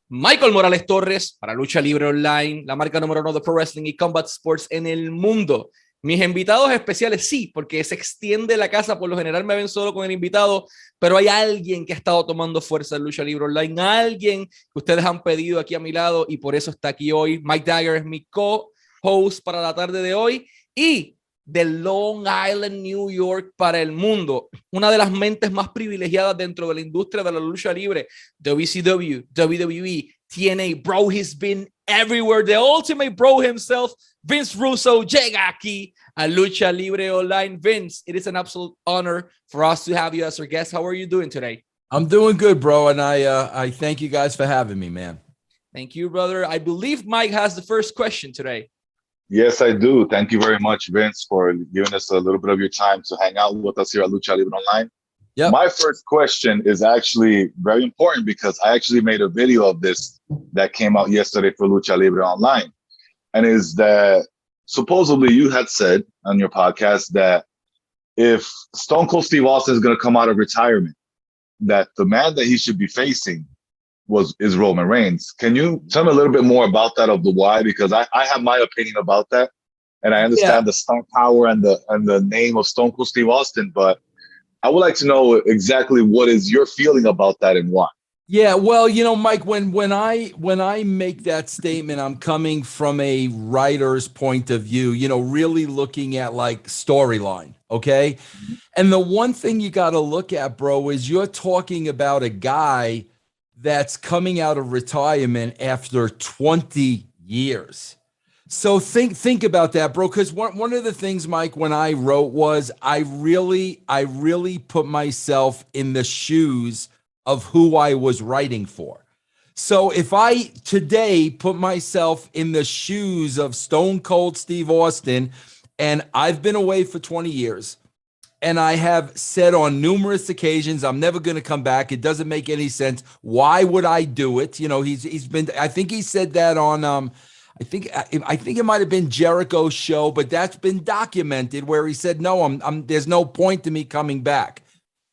Michael Morales Torres para Lucha Libre Online, la marca número 1 de Pro Wrestling y Combat Sports en el mundo. Mis invitados especiales, sí, porque se extiende la casa. Por lo general me ven solo con el invitado, pero hay alguien que ha estado tomando fuerza en Lucha Libre Online, alguien que ustedes han pedido aquí a mi lado y por eso está aquí hoy. Mike Dagger es mi co-host para la tarde de hoy y de Long Island, New York para el mundo. Una de las mentes más privilegiadas dentro de la industria de la lucha libre, WCW, WWE, TNA, bro, he's been everywhere. The ultimate bro himself, Vince Russo, llega aquí a Lucha Libre Online. Vince, it is an absolute honor for us to have you as our guest. How are you doing today? I'm doing good, bro, and I thank you guys for having me, man. Thank you, brother. I believe Mike has the first question today. Yes, I do. Thank you very much, Vince, for giving us a little bit of your time to hang out with us here at Lucha Libre Online. Yep. My first question is actually very important because I actually made a video of this that came out yesterday for Lucha Libre Online. And is that supposedly you had said on your podcast that if Stone Cold Steve Austin is going to come out of retirement, that the man that he should be facing is Roman Reigns. Can you tell me a little bit more about that, of the why? Because I have my opinion about that, and I understand the star power and the name of Stone Cold Steve Austin, but I would like to know exactly what is your feeling about that and why. Yeah, well, you know, Mike, when I make that statement, I'm coming from a writer's point of view, you know, really looking at like storyline, okay? Mm-hmm. And the one thing you got to look at, bro, is you're talking about a guy that's coming out of retirement after 20 years. So think about that, bro, because one of the things, Mike, when I wrote was I really put myself in the shoes of who I was writing for. So if I today put myself in the shoes of Stone Cold Steve Austin, and I've been away for 20 years, and I have said on numerous occasions, I'm never going to come back. It doesn't make any sense. Why would I do it? You know, he's been, I think he said that on, I think it might've been Jericho's show, but that's been documented where he said, no, there's no point to me coming back.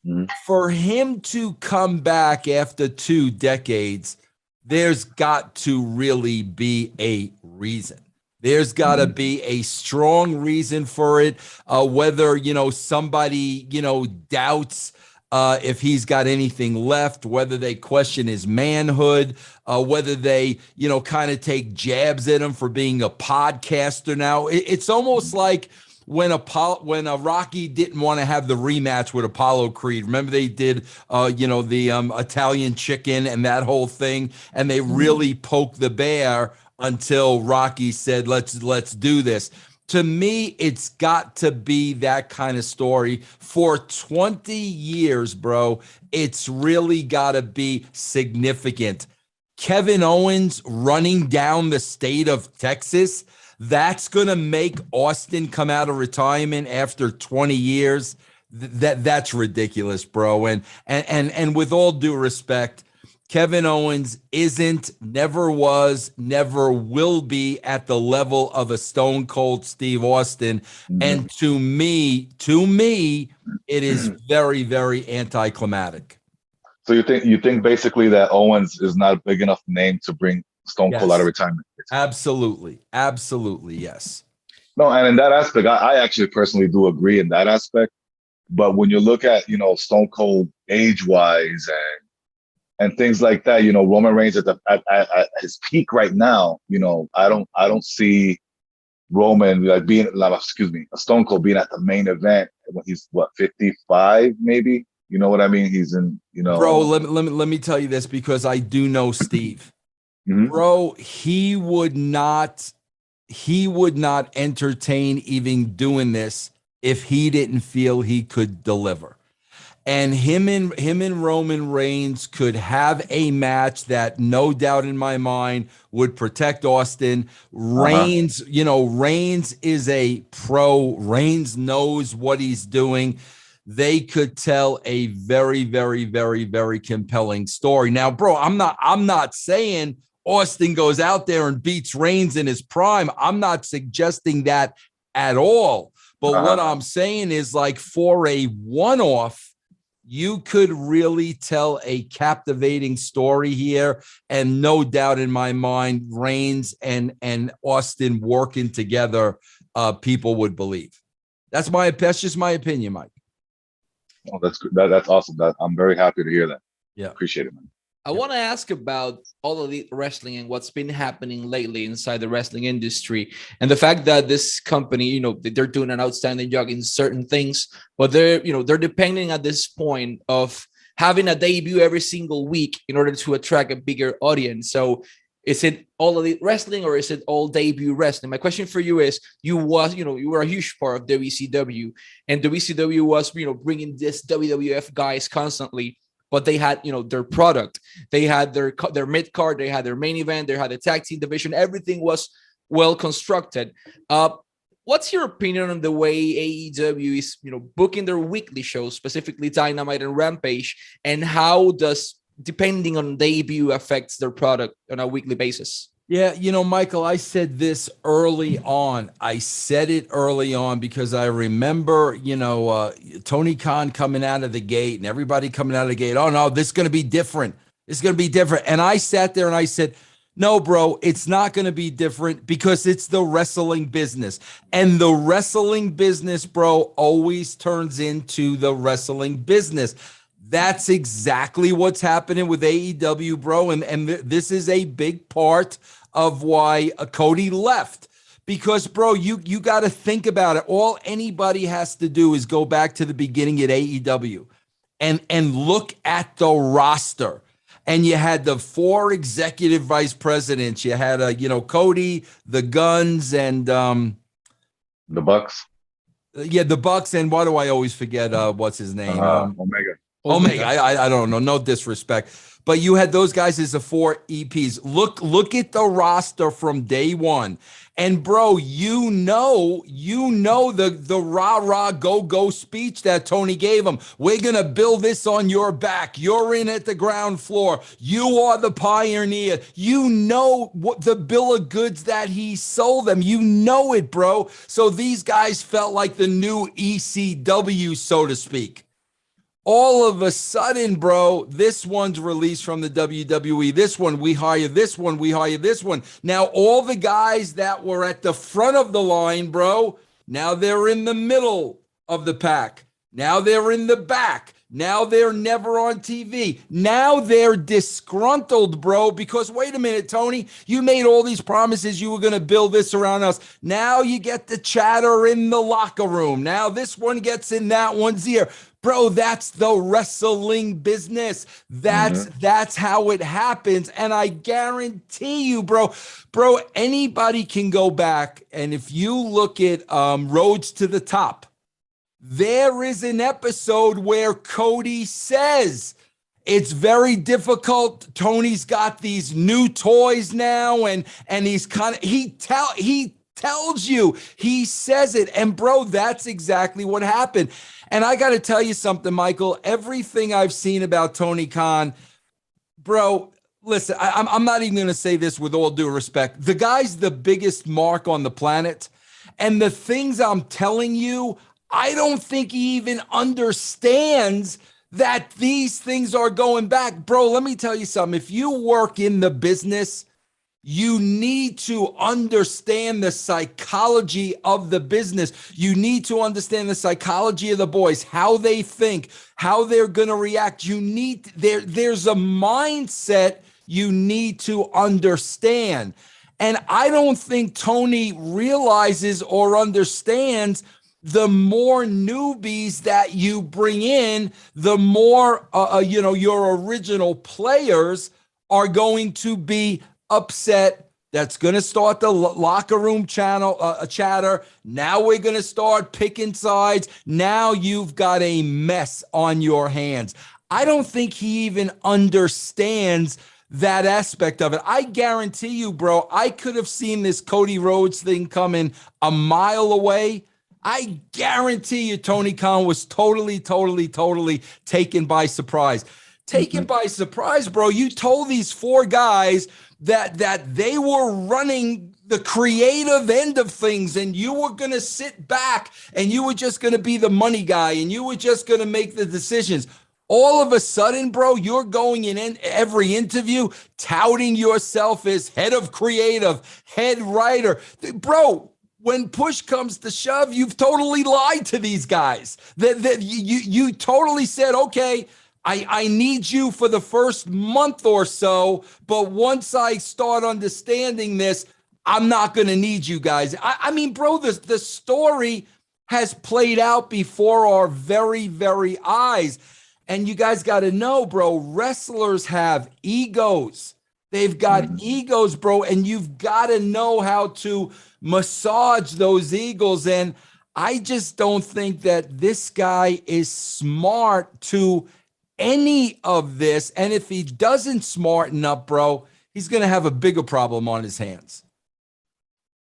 Mm-hmm. For him to come back after 2 decades, there's got to really be a reason. There's got to be a strong reason for it, whether, you know, somebody, you know, doubts if he's got anything left, whether they question his manhood, whether they, you know, kind of take jabs at him for being a podcaster now. It's almost like when Rocky didn't want to have the rematch with Apollo Creed. Remember they did, you know, the Italian chicken and that whole thing, and they really poked the bear until Rocky said, let's do this. To me, it's got to be that kind of story. For 20 years, bro, it's really got to be significant. Kevin Owens running down the state of Texas, that's going to make Austin come out of retirement after 20 years. That's ridiculous, bro. And with all due respect, Kevin Owens never was, never will be at the level of a Stone Cold Steve Austin. Mm-hmm. And to me, it is very, very anticlimactic. So you think basically that Owens is not a big enough name to bring Stone Cold out of retirement? Absolutely. Absolutely, yes. No, and in that aspect, I actually personally do agree in that aspect. But when you look at, you know, Stone Cold age-wise and things like that, you know, Roman Reigns at his peak right now, you know, I don't see Roman Stone Cold being at the main event when he's 55 maybe. You know what I mean? He's in, you know. Bro, let me tell you this because I do know Steve. Mm-hmm. Bro, he would not entertain even doing this if he didn't feel he could deliver. And him and Roman Reigns could have a match that no doubt in my mind would protect Austin. Reigns, you know, Reigns is a pro. Reigns knows what he's doing. They could tell a very, very, very, very compelling story. Now, bro, I'm not saying Austin goes out there and beats Reigns in his prime. I'm not suggesting that at all. But what I'm saying is, like, for a one-off, you could really tell a captivating story here. And no doubt in my mind, Reigns and Austin working together, people would believe. That's just my opinion, Mike. Oh, that's good. That's awesome. I'm very happy to hear that. Yeah. Appreciate it, man. I want to ask about all of the wrestling and what's been happening lately inside the wrestling industry, and the fact that this company, you know, they're doing an outstanding job in certain things, but they're depending at this point of having a debut every single week in order to attract a bigger audience. So is it all elite wrestling or is it all debut wrestling? My question for you is, you were a huge part of WCW, and WCW was, bringing this WWF guys constantly. But they had, their product. They had their mid card. They had their main event. They had the tag team division. Everything was well constructed. What's your opinion on the way AEW is, booking their weekly shows, specifically Dynamite and Rampage, and how does depending on debut affects their product on a weekly basis? Yeah, Michael, I said this early on. I said it early on because I remember, Tony Khan coming out of the gate and everybody coming out of the gate. Oh, no, this is going to be different. It's going to be different. And I sat there and I said, no, bro, it's not going to be different because it's the wrestling business. And the wrestling business, bro, always turns into the wrestling business. That's exactly what's happening with AEW, bro. And this is a big part of why Cody left. Because, bro, you got to think about it. All anybody has to do is go back to the beginning at AEW and look at the roster. And you had the 4 executive vice presidents. You had, Cody, the Guns, and the Bucks. Yeah, the Bucks. And why do I always forget what's his name? Omega. Omega. I don't know. No disrespect. But you had those guys as the 4 EPs. Look at the roster from day one. And bro, the rah-rah go speech that Tony gave him. We're going to build this on your back. You're in at the ground floor. You are the pioneer. You know what the bill of goods that he sold them. You know it, bro. So these guys felt like the new ECW, so to speak. All of a sudden, bro, this one's released from the WWE. This one, we hire this one. We hire this one. Now, all the guys that were at the front of the line, bro, now they're in the middle of the pack. Now they're in the back. Now they're never on TV. Now they're disgruntled, bro, because wait a minute, Tony, you made all these promises you were going to build this around us. Now you get the chatter in the locker room. Now this one gets in that one's ear. Bro, that's the wrestling business. That's how it happens. And I guarantee you, bro, anybody can go back. And if you look at Roads to the Top, there is an episode where Cody says it's very difficult. Tony's got these new toys now, and he's he tells you, he says it. And bro, that's exactly what happened. And I got to tell you something, Michael, everything I've seen about Tony Khan, bro, listen, I'm not even going to say this with all due respect. The guy's the biggest mark on the planet. And the things I'm telling you, I don't think he even understands that these things are going back. Bro, let me tell you something. If you work in the business, you need to understand the psychology of the business. You need to understand the psychology of the boys, how they think, how they're going to react. There's a mindset you need to understand. And I don't think Tony realizes or understands the more newbies that you bring in, the more, your original players are going to be upset. That's going to start the locker room chatter. Now we're going to start picking sides. Now you've got a mess on your hands. I don't think he even understands that aspect of it. I guarantee you, bro, I could have seen this Cody Rhodes thing coming a mile away. I guarantee you Tony Khan was totally taken by surprise. Taken by surprise, bro. You told these 4 guys that they were running the creative end of things, and you were going to sit back and you were just going to be the money guy and you were just going to make the decisions. All of a sudden, bro, you're going in every interview touting yourself as head of creative, head writer. Bro, when push comes to shove, you've totally lied to these guys. That you totally said, okay, I need you for the first month or so, but once I start understanding this, I'm not going to need you guys. I mean, bro, the story has played out before our very, very eyes. And you guys got to know, bro, wrestlers have egos. They've got egos, bro, and you've got to know how to massage those egos. And I just don't think that this guy is smart to any of this. And if he doesn't smarten up, bro, he's going to have a bigger problem on his hands.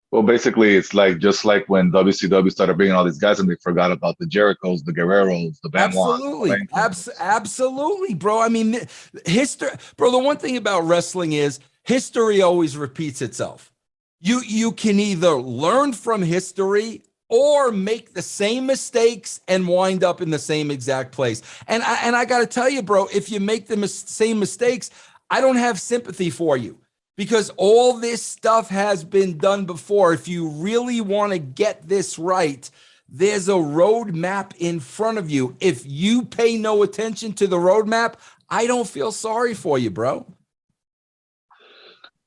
Well, basically, it's like just like when WCW started bringing all these guys and they forgot about the Jerichos, the Guerreros, the Benoits. Absolutely, bro. I mean, history, bro. The one thing about wrestling is history always repeats itself. You can either learn from history or make the same mistakes and wind up in the same exact place. And I got to tell you, bro, if you make the same mistakes, I don't have sympathy for you. Because all this stuff has been done before. If you really want to get this right, there's a roadmap in front of you. If you pay no attention to the roadmap, I don't feel sorry for you, bro.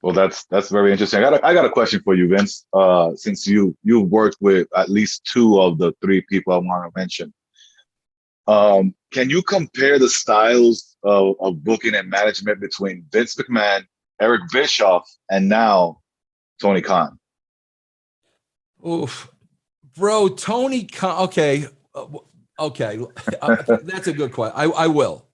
Well, that's very interesting. I got a question for you, Vince. Since you've worked with at least 2 of the 3 people I want to mention, can you compare the styles of booking and management between Vince McMahon, Eric Bischoff, and now Tony Khan? Oof, bro, Tony Khan. Okay. That's a good question. I will.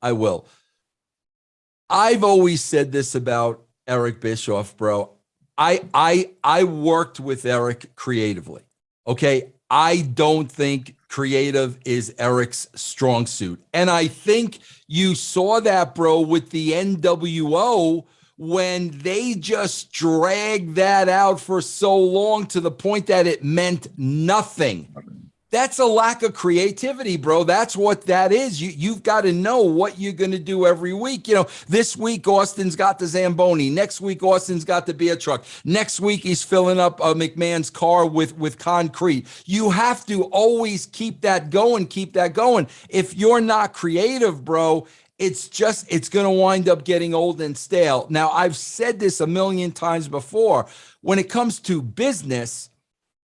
I've always said this about Eric Bischoff, bro. I worked with Eric creatively. Okay. I don't think creative is Eric's strong suit. And I think you saw that, bro, with the NWO, when they just dragged that out for so long to the point that it meant nothing. That's a lack of creativity, bro. That's what that is. You've got to know what you're going to do every week. You know, this week, Austin's got the Zamboni. Next week, Austin's got the beer truck. Next week, he's filling up McMahon's car with concrete. You have to always keep that going, If you're not creative, bro, it's going to wind up getting old and stale. Now, I've said this a million times before. When it comes to business,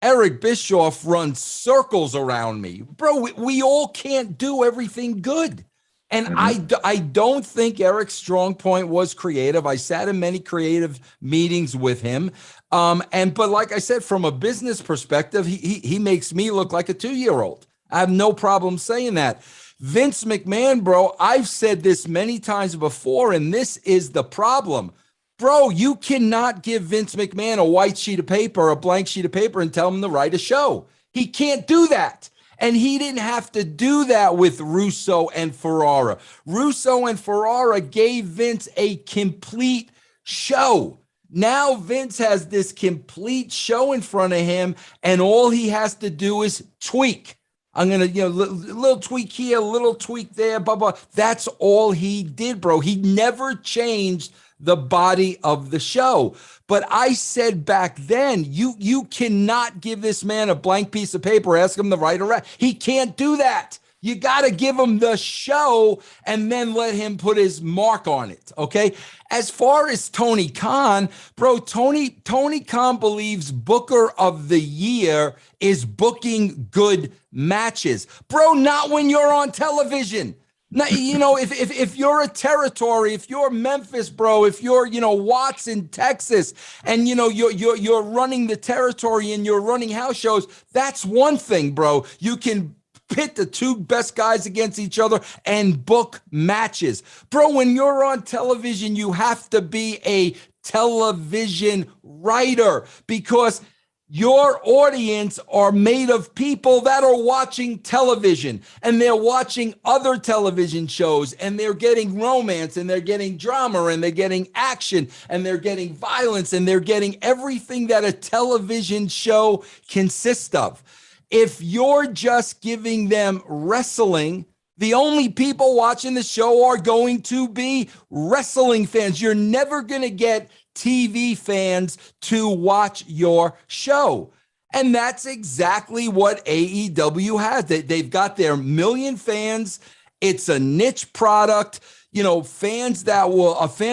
Eric Bischoff runs circles around me. Bro, we all can't do everything good. And I don't think Eric's strong point was creative. I sat in many creative meetings with him. But like I said, from a business perspective, he makes me look like a 2-year-old. I have no problem saying that. Vince McMahon, bro, I've said this many times before, and this is the problem. Bro, you cannot give Vince McMahon a white sheet of paper, a blank sheet of paper, and tell him to write a show. He can't do that. And he didn't have to do that with Russo and Ferrara. Russo and Ferrara gave Vince a complete show. Now Vince has this complete show in front of him, and all he has to do is tweak. I'm going to, little tweak here, little tweak there, blah, blah. That's all he did, bro. He never changed the body of the show. But I said back then, you cannot give this man a blank piece of paper, ask him to write a rap. He can't do that. You got to give him the show and then let him put his mark on it, okay? As far as Tony Khan, bro, Tony Khan believes Booker of the Year is booking good matches. Bro, not when you're on television. Now, if you're a territory, if you're Memphis, bro, if you're, Watts in Texas, and, you're running the territory and you're running house shows, that's one thing, bro. You can pit the 2 best guys against each other and book matches. Bro, when you're on television, you have to be a television writer, because your audience are made of people that are watching television, and they're watching other television shows, and they're getting romance, and they're getting drama, and they're getting action, and they're getting violence, and they're getting everything that a television show consists of. If you're just giving them wrestling, The only people watching the show are going to be wrestling fans. You're never going to get TV fans to watch your show. And that's exactly what AEW has. They've got their million fans. It's a niche product. You know, a fan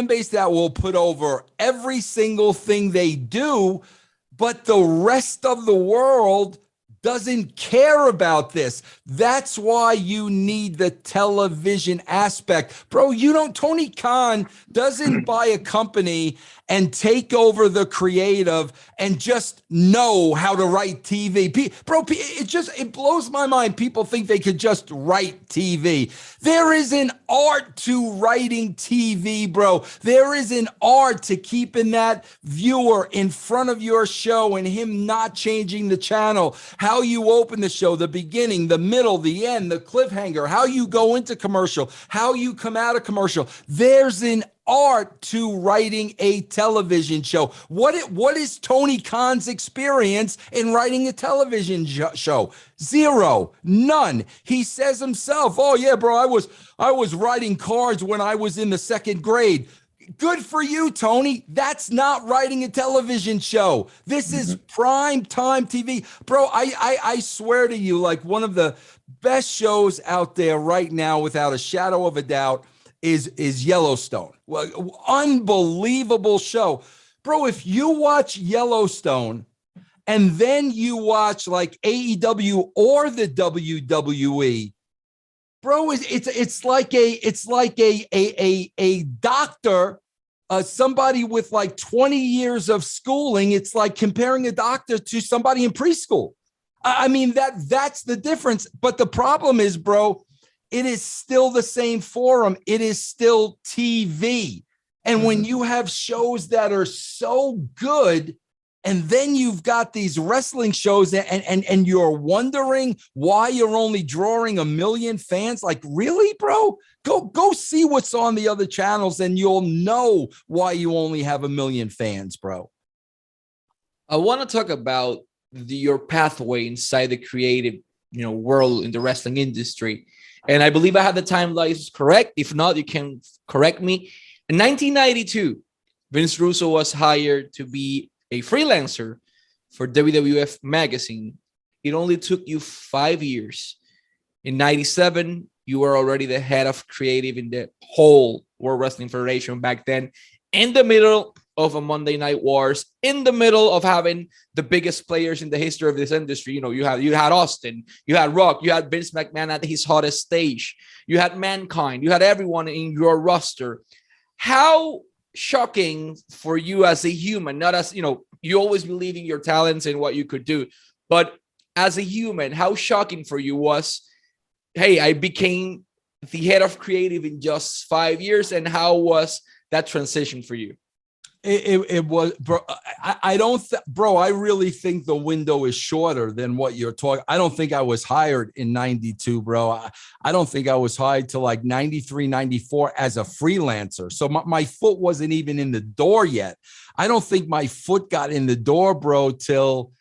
base that will put over every single thing they do, but the rest of the world doesn't care about this. That's why you need the television aspect. Bro, Tony Khan doesn't buy a company and take over the creative and just know how to write TV. Bro, it blows my mind. People think they could just write TV. There is an art to writing TV, bro. There is an art to keeping that viewer in front of your show and him not changing the channel. How you open the show, the beginning, the middle, the end, the cliffhanger, how you go into commercial, how you come out of commercial. There's an art to writing a television show. What is Tony Khan's experience in writing a television show? Zero, none. He says himself, "Oh yeah, bro, I was writing cards when I was in the second grade." Good for you, Tony. That's not writing a television show. This is prime time TV. Bro, I swear to you, like one of the best shows out there right now, without a shadow of a doubt, is Yellowstone. Well, unbelievable show. Bro, if you watch Yellowstone and then you watch like AEW or the WWE, bro, it's like a doctor, somebody with like 20 years of schooling. It's like comparing a doctor to somebody in preschool. I mean, that's the difference. But the problem is, bro, it is still the same forum. It is still TV. And when you have shows that are so good, and then you've got these wrestling shows and you're wondering why you're only drawing 1 million fans. Like, really, bro? Go see what's on the other channels and you'll know why you only have 1 million fans, bro. I want to talk about your pathway inside the creative, world in the wrestling industry. And I believe I have the timelines correct. If not, you can correct me. In 1992, Vince Russo was hired to be a freelancer for WWF magazine. It only took you 5 years. In 97, you were already the head of creative in the whole World Wrestling Federation back then, in the middle of a Monday Night Wars, in the middle of having the biggest players in the history of this industry. You had Austin, you had Rock, you had Vince McMahon at his hottest stage, you had Mankind, you had everyone in your roster. How shocking for you as a human, not as, you always believe in your talents and what you could do, but as a human, how shocking for you was, hey, I became the head of creative in just 5 years, and how was that transition for you? It was, bro. I really think the window is shorter than what you're talking. I don't think I was hired in 92, bro. I don't think I was hired till like 93, 94 as a freelancer. So my foot wasn't even in the door yet. I don't think my foot got in the door, bro, till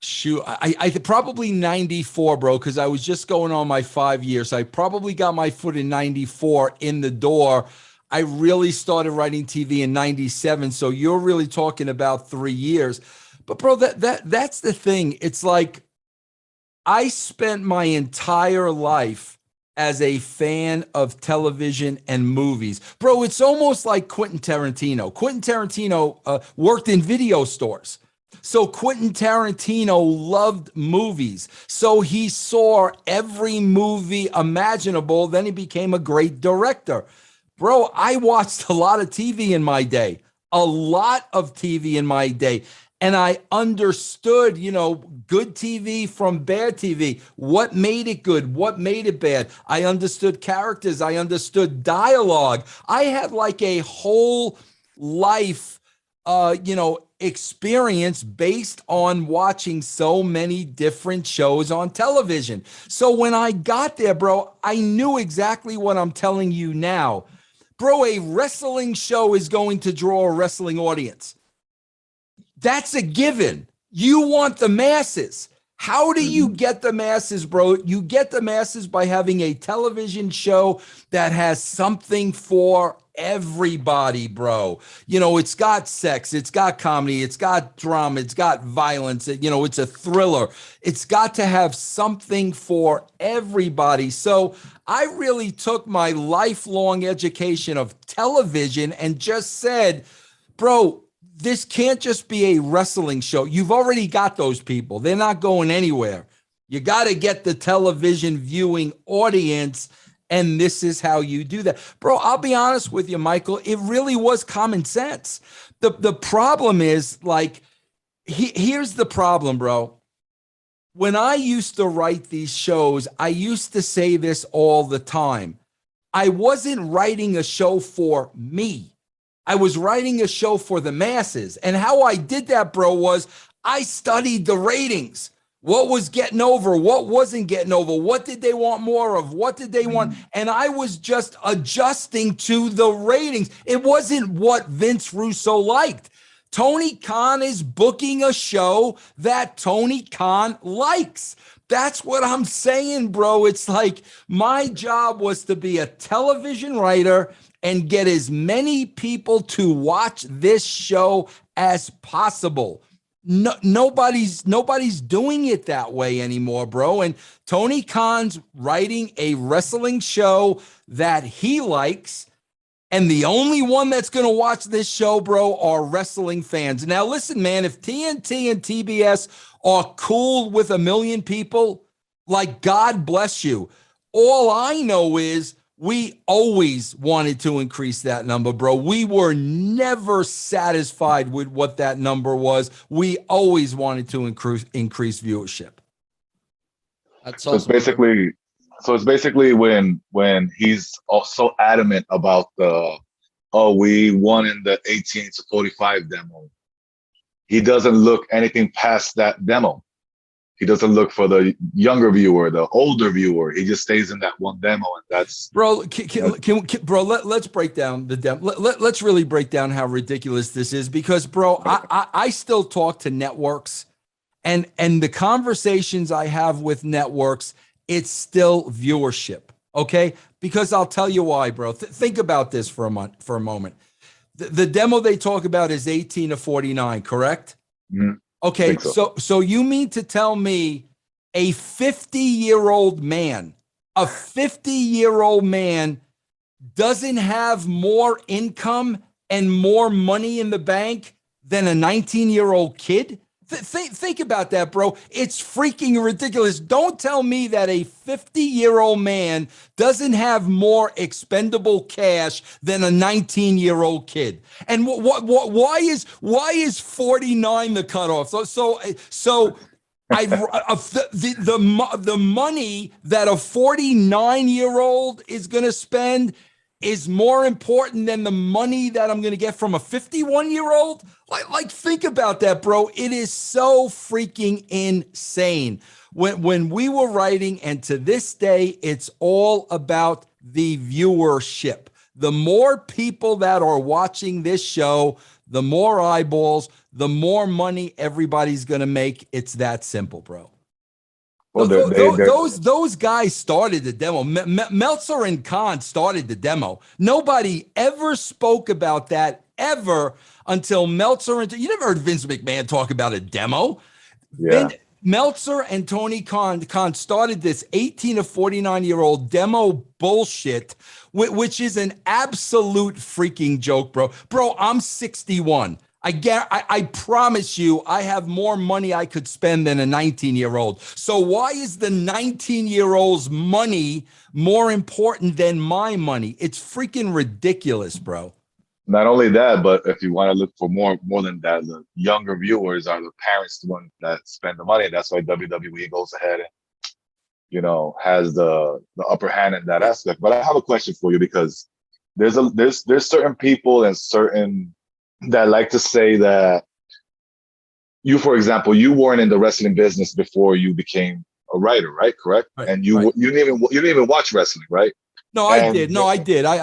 I probably 94, bro, because I was just going on my 5 years. I probably got my foot in 94 in the door. I really started writing TV in 97. So you're really talking about 3 years. But bro, that's the thing. It's like I spent my entire life as a fan of television and movies. Bro, it's almost like Quentin Tarantino. Quentin Tarantino worked in video stores. So Quentin Tarantino loved movies. So he saw every movie imaginable. Then he became a great director. Bro, I watched a lot of TV in my day, and I understood, good TV from bad TV, what made it good, what made it bad. I understood characters. I understood dialogue. I had like a whole life, experience based on watching so many different shows on television. So when I got there, bro, I knew exactly what I'm telling you now. Bro, a wrestling show is going to draw a wrestling audience. That's a given. You want the masses. How do you get the masses, bro? You get the masses by having a television show that has something for everybody, bro. You know, it's got sex, it's got comedy, it's got drama, it's got violence, you know, it's a thriller. It's got to have something for everybody. So I really took my lifelong education of television and just said, bro, this can't just be a wrestling show. You've already got those people. They're not going anywhere. You got to get the television viewing audience, and this is how you do that. Bro, I'll be honest with you, Michael. It really was common sense. The problem is, like, here's the problem, bro. When I used to write these shows, I used to say this all the time. I wasn't writing a show for me. I was writing a show for the masses. And how I did that, bro, was I studied the ratings. What was getting over? What wasn't getting over? What did they want more of? What did they want? And I was just adjusting to the ratings. It wasn't what Vince Russo liked. Tony Khan is booking a show that Tony Khan likes. That's what I'm saying, bro. It's like my job was to be a television writer and get as many people to watch this show as possible. No, nobody's doing it that way anymore, bro. And Tony Khan's writing a wrestling show that he likes. And the only one that's going to watch this show, bro, are wrestling fans. Now, listen, man, if TNT and TBS are cool with 1 million people, like, God bless you. All I know is we always wanted to increase that number, bro. We were never satisfied with what that number was. We always wanted to increase viewership. That's so it's basically when he's so adamant about we won in the 18 to 45 demo. He doesn't look anything past that demo. He doesn't look for the younger viewer, the older viewer. He just stays in that one demo, and that's bro. Let's break down the demo. Let's really break down how ridiculous this is, because, bro, I still talk to networks, and the conversations I have with networks, it's still viewership. Okay, because I'll tell you why, bro. Think about this for a moment. The demo they talk about is 18 to 49, correct? Mm-hmm. Okay, so you mean to tell me a 50-year-old man, doesn't have more income and more money in the bank than a 19-year-old kid? Think about that, bro. It's freaking ridiculous. Don't tell me that a 50-year-old man doesn't have more expendable cash than a 19-year-old kid. And why is 49 the cutoff? So the money that a 49-year-old is going to spend is more important than the money that I'm going to get from a 51-year-old? Like, think about that, bro. It is so freaking insane. When we were writing, and to this day, it's all about the viewership. The more people that are watching this show, the more eyeballs, the more money everybody's going to make. It's that simple, bro. Well, those guys started the demo. Meltzer and Khan started the demo. Nobody ever spoke about that ever until Meltzer and you never heard Vince McMahon talk about a demo. Yeah. Meltzer and Tony Khan started this 18 to 49-year-old demo bullshit, which is an absolute freaking joke, bro. Bro, I'm 61. I promise you, I have more money I could spend than a 19-year-old. So why is the 19-year-old's money more important than my money? It's freaking ridiculous, bro. Not only that, but if you want to look for more than that, the younger viewers are the parents, the ones that spend the money. That's why WWE goes ahead and, has the upper hand in that aspect. But I have a question for you, because there's certain people and certain that like to say that you, for example, you weren't in the wrestling business before you became a writer, right? Correct. Right, and you didn't even watch wrestling, right? No, I did. I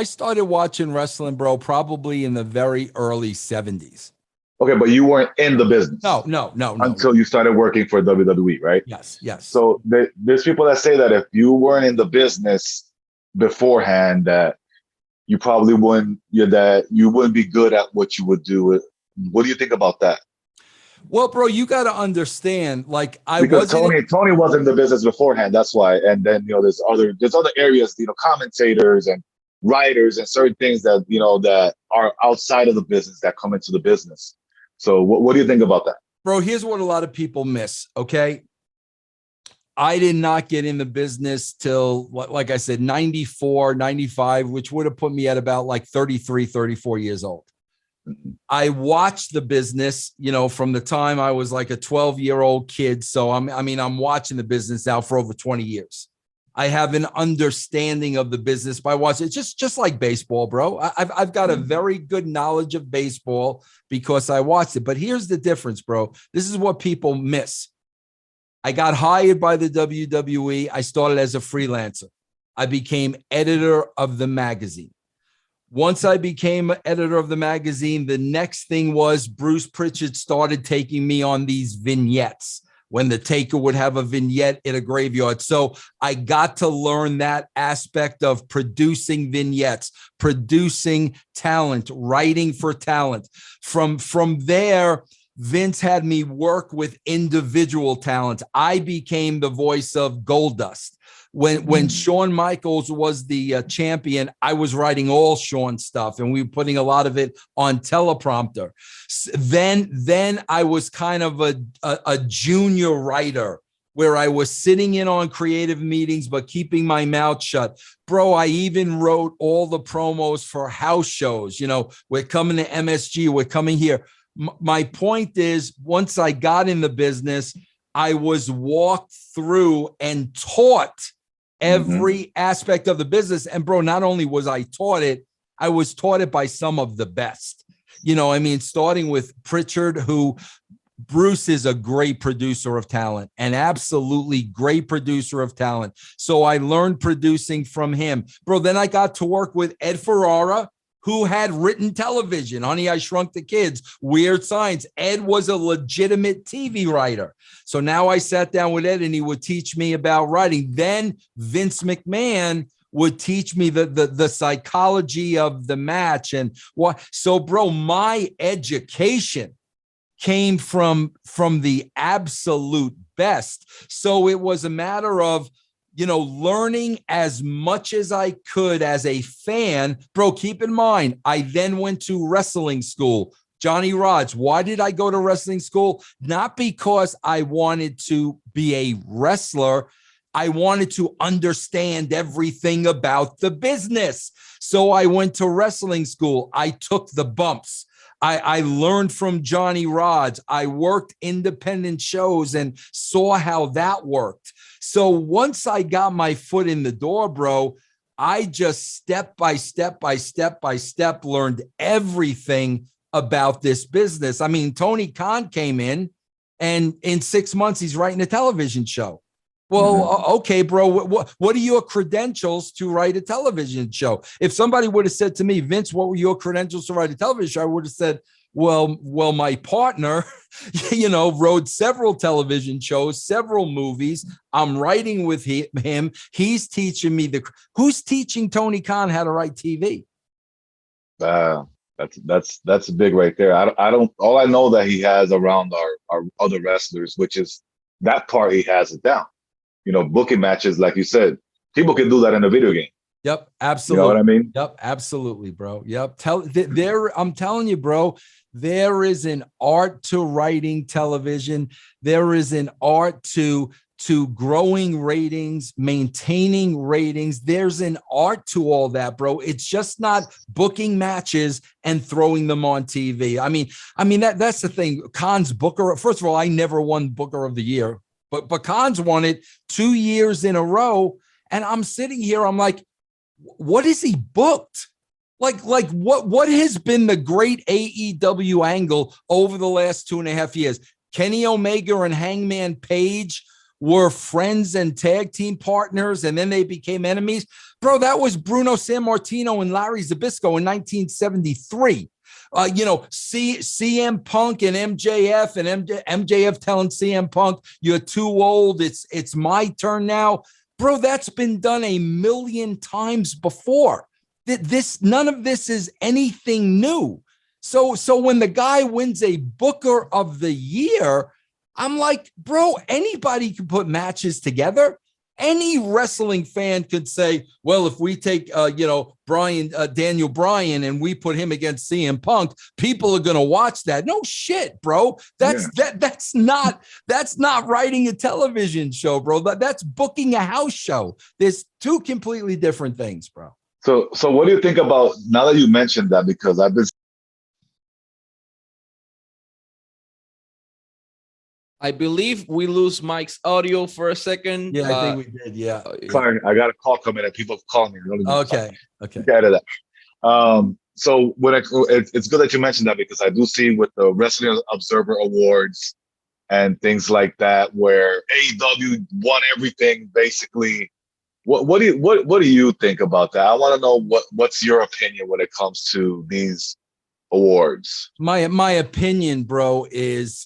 started watching wrestling, bro, probably in the very early 70s. Okay, but you weren't in the business. No. Until you started working for WWE, right? Yes. So there's people that say that if you weren't in the business beforehand, that you probably wouldn't be good at what you would do. What do you think about that? Well, bro, you got to understand, like because Tony was in the business beforehand. That's why. And then, there's other areas, commentators and writers and certain things that, that are outside of the business that come into the business. So what do you think about that? Bro, here's what a lot of people miss. Okay. I did not get in the business till, like I said, 94, 95, which would have put me at about like 33, 34 years old. I watched the business, from the time I was like a 12-year-old kid. So I'm watching the business now for over 20 years. I have an understanding of the business by watching. It's just like baseball, bro. I've got a very good knowledge of baseball because I watched it. But here's the difference, bro. This is what people miss. I got hired by the WWE. I started as a freelancer. I became editor of the magazine. Once I became editor of the magazine, the next thing was Bruce Pritchard started taking me on these vignettes when the Taker would have a vignette in a graveyard. So I got to learn that aspect of producing vignettes, producing talent, writing for talent. From there, Vince had me work with individual talent. I became the voice of Goldust. When Shawn Michaels was the champion, I was writing all Shawn stuff, and we were putting a lot of it on teleprompter. Then I was kind of a junior writer where I was sitting in on creative meetings, but keeping my mouth shut. Bro, I even wrote all the promos for house shows. We're coming to MSG, we're coming here. My point is, once I got in the business, I was walked through and taught every aspect of the business. And bro, not only was I taught it, I was taught it by some of the best. Starting with Pritchard, who Bruce is a great producer of talent, an absolutely great producer of talent. So I learned producing from him. Bro, then I got to work with Ed Ferrara, who had written television, Honey, I Shrunk the Kids, Weird Science. Ed was a legitimate TV writer. So now I sat down with Ed and he would teach me about writing. Then Vince McMahon would teach me the psychology of the match and what. So, bro, my education came from the absolute best. So it was a matter of, learning as much as I could as a fan. Bro, keep in mind, I then went to wrestling school. Johnny Rodz. Why did I go to wrestling school? Not because I wanted to be a wrestler. I wanted to understand everything about the business. So I went to wrestling school. I took the bumps. I learned from Johnny Rodz. I worked independent shows and saw how that worked. So once I got my foot in the door, bro, I just step by step learned everything about this business. Tony Khan came in, and in 6 months, he's writing a television show. Well, okay, bro, what are your credentials to write a television show? If somebody would have said to me, Vince, what were your credentials to write a television show? I would have said, well, my partner, wrote several television shows, several movies. I'm writing with him. He's teaching me who's teaching Tony Khan how to write TV? That's big right there. I don't, all I know that he has around our other wrestlers, which is that part he has it down. Booking matches, like you said, people can do that in a video game. Yep, absolutely. You know what I mean? Yep, absolutely, bro. Yep. I'm telling you, bro, there is an art to writing television. There is an art to growing ratings, maintaining ratings. There's an art to all that, bro. It's just not booking matches and throwing them on TV. That's the thing. Khan's Booker. First of all, I never won Booker of the Year. But Khan's won it 2 years in a row. And I'm sitting here, I'm like, what is he booked? Like what has been the great AEW angle over the last 2.5 years? Kenny Omega and Hangman Page were friends and tag team partners, and then they became enemies. Bro, that was Bruno Sammartino and Larry Zbyszko in 1973. CM Punk and MJF, and MJF telling CM Punk, "You're too old. It's my turn now." Bro, that's been done a million times before. None of this is anything new. So when the guy wins a Booker of the Year, I'm like, bro, anybody can put matches together. Any wrestling fan could say, well, if we take, Daniel Bryan, and we put him against CM Punk, people are going to watch that. No shit, bro. That's not writing a television show, bro. That's booking a house show. There's two completely different things, bro. So what do you think about, now that you mentioned that, because I've been, I believe we lose Mike's audio for a second. Yeah, I think we did. Yeah. Sorry, I got a call coming in. People calling me. Okay. Get out of that. So it's good that you mentioned that, because I do see with the Wrestling Observer Awards and things like that, where AEW won everything basically. What do you think about that? I want to know what's your opinion when it comes to these awards. My opinion, bro, is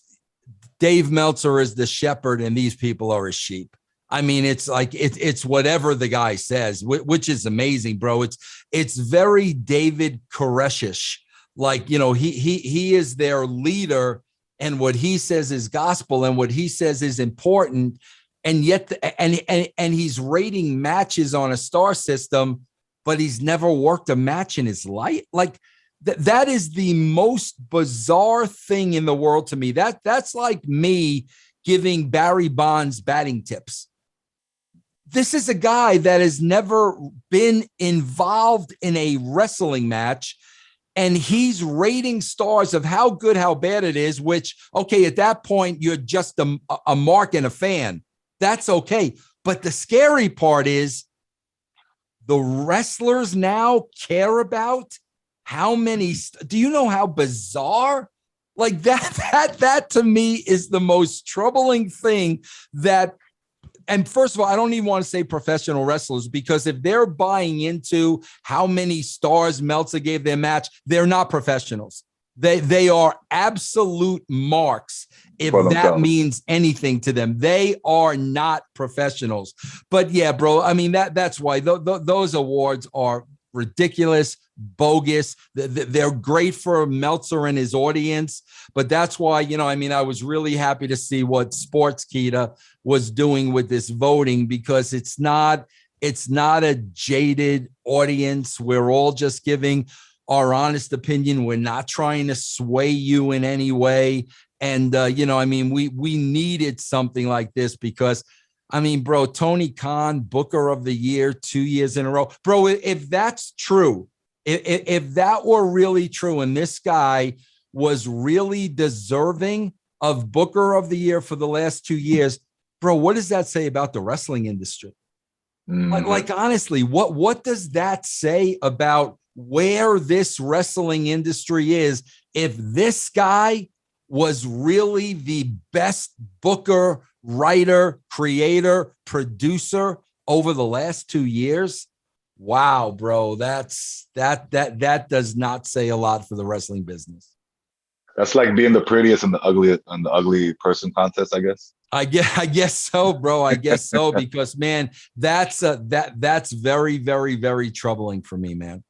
Dave Meltzer is the shepherd and these people are his sheep. I mean, it's like it's whatever the guy says, which is amazing, bro. It's very David Koresh-ish. Like, he is their leader, and what he says is gospel, and what he says is important. And yet, and he's rating matches on a star system, but he's never worked a match in his life. Like, that is the most bizarre thing in the world to me. That's like me giving Barry Bonds batting tips. This is a guy that has never been involved in a wrestling match, and he's rating stars of how good, how bad it is, which, okay, at that point, you're just a mark and a fan. That's okay. But the scary part is the wrestlers now care about how many. Do you know how bizarre? Like that to me is the most troubling thing. And first of all, I don't even want to say professional wrestlers, because if they're buying into how many stars Meltzer gave their match, they're not professionals. They are absolute marks. If that means anything to them, they are not professionals. But yeah, bro, I mean, that's why those awards are ridiculous, bogus. They're great for Meltzer and his audience, but that's why, I was really happy to see what Sportskeeda was doing with this voting, because it's not a jaded audience. We're all just giving our honest opinion. We're not trying to sway you in any way. And, we needed something like this, because bro, Tony Khan, Booker of the Year, 2 years in a row. Bro, if that's true, if that were really true, and this guy was really deserving of Booker of the Year for the last 2 years, bro, what does that say about the wrestling industry? Like honestly, what does that say about where this wrestling industry is if this guy was really the best booker, writer, creator, producer over the last 2 years? Wow, bro, that does not say a lot for the wrestling business. That's like being the prettiest in the ugly person contest, I guess. I guess so, bro. I guess so, because man, that's very, very, very troubling for me, man.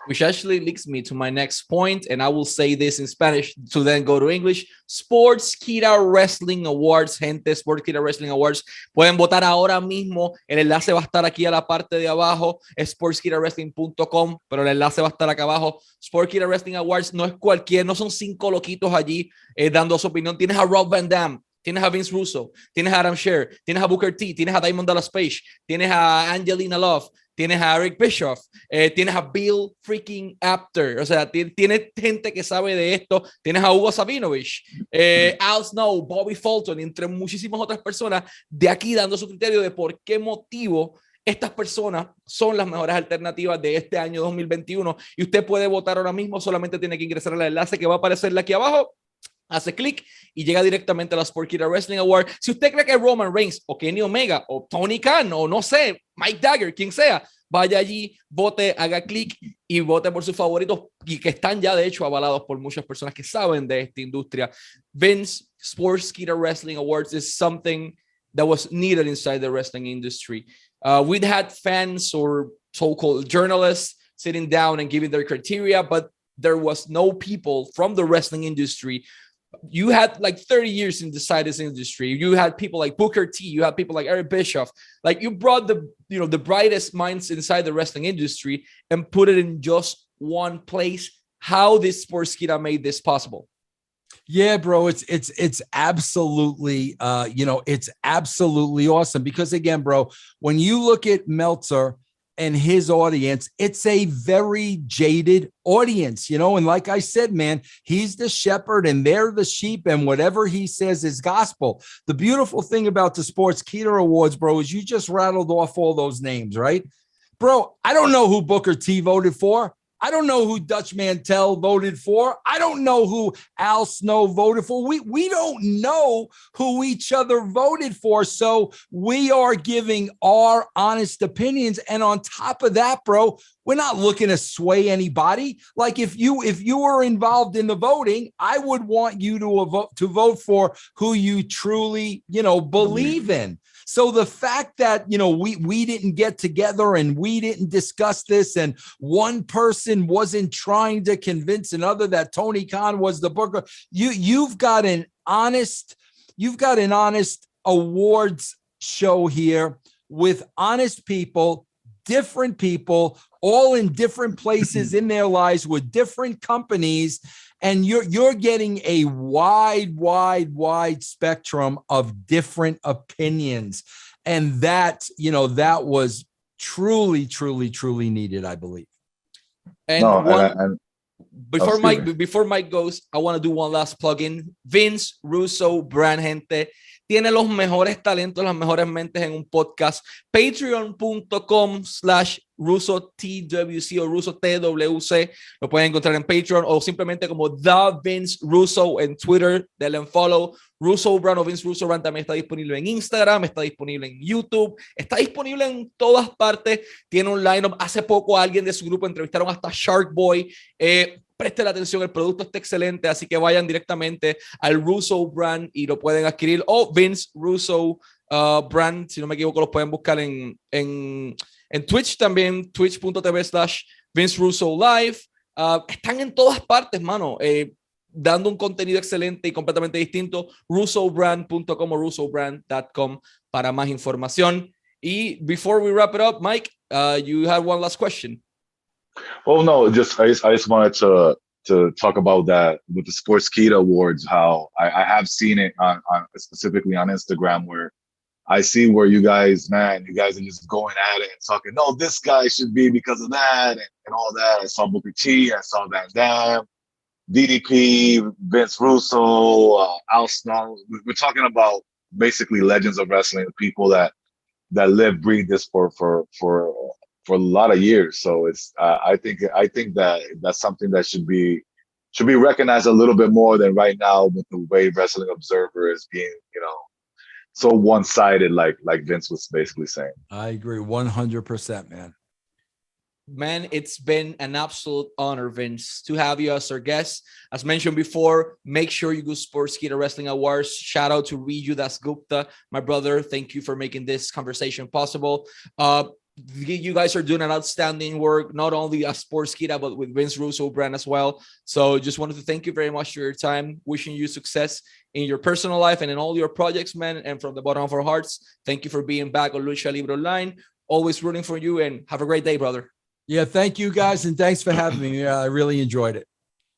Which actually leads me to my next point, and I will say this in Spanish to then go to English. Sportskeeda Wrestling Awards, gente, Sportskeeda Wrestling Awards. Pueden votar ahora mismo. El enlace va a estar aquí a la parte de abajo, sportskeedawrestling.com, pero el enlace va a estar acá abajo. Sportskeeda Wrestling Awards no es cualquier, no son 5 loquitos allí dando su opinión. Tienes a Rob Van Dam, tienes a Vince Russo, tienes a Adam Scherr, tienes a Booker T, tienes a Diamond Dallas Page, tienes a Angelina Love, tienes a Eric Bischoff, tienes a Bill freaking Apter, o sea, tienes gente que sabe de esto, tienes a Hugo Sabinovich, Al Snow, Bobby Fulton, entre muchísimas otras personas de aquí dando su criterio de por qué motivo estas personas son las mejores alternativas de este año 2021, y usted puede votar ahora mismo. Solamente tiene que ingresar al enlace que va a aparecerle aquí abajo hace clic y llega directamente a la Sportskeeda Wrestling Award. Si usted cree que Roman Reigns o Kenny Omega o Tony Khan o no sé, Mike Dagger, quien sea, vaya allí, vote, haga clic y vote por sus favoritos y que están ya de hecho avalados por muchas personas que saben de esta industria. Vince Sportskeeda Wrestling Awards is something that was needed inside the wrestling industry. We'd had fans or so-called journalists sitting down and giving their criteria, but there was no people from the wrestling industry. You had like 30 years inside this industry. You had people like Booker T. You had people like Eric Bischoff. Like you brought the brightest minds inside the wrestling industry and put it in just one place. How did Sportskeeda made this possible? Yeah, bro, it's absolutely, it's absolutely awesome because again, bro, when you look at Meltzer and his audience, it's a very jaded audience, and like I said, man, he's the shepherd and they're the sheep and whatever he says is gospel. The beautiful thing about the Sportskeeda Awards, bro, is you just rattled off all those names, right? Bro, I don't know who Booker T voted for. I don't know who Dutch Mantel voted for. I don't know who Al Snow voted for. We don't know who each other voted for. So we are giving our honest opinions. And on top of that, bro, we're not looking to sway anybody. Like if you were involved in the voting, I would want you to vote for who you truly, believe in. So the fact that, we didn't get together and we didn't discuss this and one person wasn't trying to convince another that Tony Khan was the booker, you've got an honest awards show here with honest people, different people, all in different places in their lives with different companies. And you're getting a wide spectrum of different opinions. And that, that was truly needed, I believe. And before Mike goes, I want to do one last plug-in. Vince Russo, brand gente, tiene los mejores talentos, las mejores mentes en un podcast. Patreon.com/RussoTWC o RussoTWC. Lo pueden encontrar en Patreon o simplemente como The Vince Russo en Twitter. Denle un follow. Russo Brand o Vince Russo Brand también está disponible en Instagram, está disponible en YouTube, está disponible en todas partes. Tiene un lineup. Hace poco alguien de su grupo entrevistaron hasta Shark Boy. Presten atención, el producto está excelente, así que vayan directamente al Russo Brand y lo pueden adquirir. O Vince Russo Brand, si no me equivoco, los pueden buscar en Twitch también, twitch.tv/Vince Russo Live. Están en todas partes, mano, dando un contenido excelente y completamente distinto. russobrand.com o russobrand.com para más información. Y before we wrap it up, Mike, you have one last question. Oh no, I just wanted to talk about that with the Sportskeeda Awards. How I have seen it on specifically on Instagram, where I see where you guys are just going at it and talking. No, this guy should be because of that and all that. I saw Booker T, I saw Van Damme, DDP, Vince Russo, Al Snow. We're talking about basically legends of wrestling, people that live, breathe this for a lot of years. So it's I think that's something that should be recognized a little bit more than right now with the way Wrestling Observer is being, so one-sided, like Vince was basically saying. I agree 100%, man. Man, it's been an absolute honor, Vince, to have you as our guest. As mentioned before, make sure you go Sportskeeda Wrestling Awards. Shout out to Riju Dasgupta, my brother. Thank you for making this conversation possible. You guys are doing an outstanding work, not only as Sportskeeda, but with Vince Russo Brand as well. So just wanted to thank you very much for your time. Wishing you success in your personal life and in all your projects, man. And from the bottom of our hearts, thank you for being back on Lucha Libre Online. Always rooting for you, and have a great day, brother. Yeah, thank you guys, and thanks for having me. I really enjoyed it.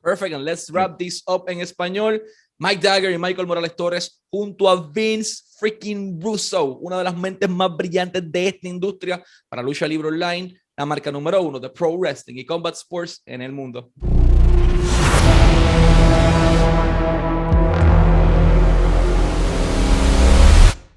Perfect, and let's wrap this up en español. Mike Dagger y Michael Morales Torres junto a Vince freaking Russo, una de las mentes más brillantes de esta industria para Lucha Libre Online, la marca número 1 de Pro Wrestling y Combat Sports en el mundo.